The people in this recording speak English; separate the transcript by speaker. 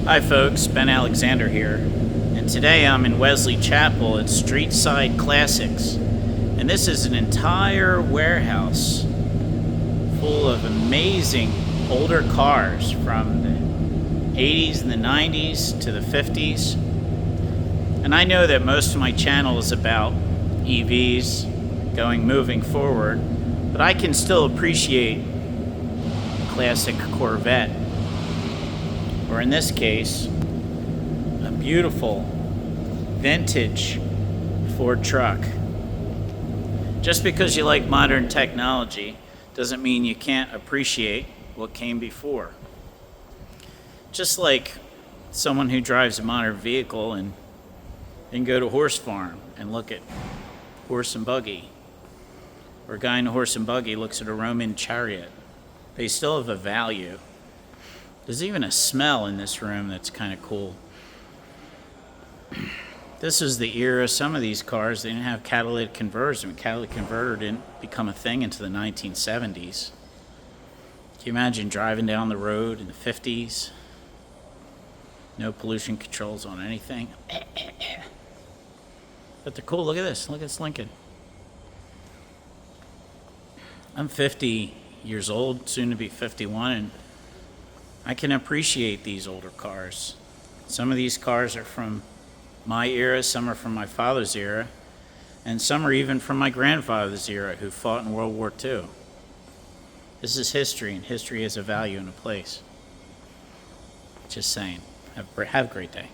Speaker 1: Hi folks, Ben Alexander here, and today I'm in Wesley Chapel at Streetside Classics, and this is an entire warehouse full of amazing older cars from the 80s and the 90s to the 50s. And I know that most of my channel is about EVs moving forward, but I can still appreciate a classic Corvette, or in this case, a beautiful vintage Ford truck. Just because you like modern technology doesn't mean you can't appreciate what came before. Just like someone who drives a modern vehicle and go to horse farm and look at horse and buggy, or a guy in a horse and buggy looks at a Roman chariot. They still have a value. There's even a smell in this room that's kind of cool. This is the era. Some of these cars, they didn't have catalytic converters. Catalytic converter didn't become a thing until the 1970s. Can you imagine driving down the road in the 50s? No pollution controls on anything. But they're cool. Look at this. Look at this Lincoln. I'm 50 years old, soon to be 51, and I can appreciate these older cars. Some of these cars are from my era, some are from my father's era, and some are even from my grandfather's era, who fought in World War II. This is history, and history has a value and a place. Just saying. Have a great day.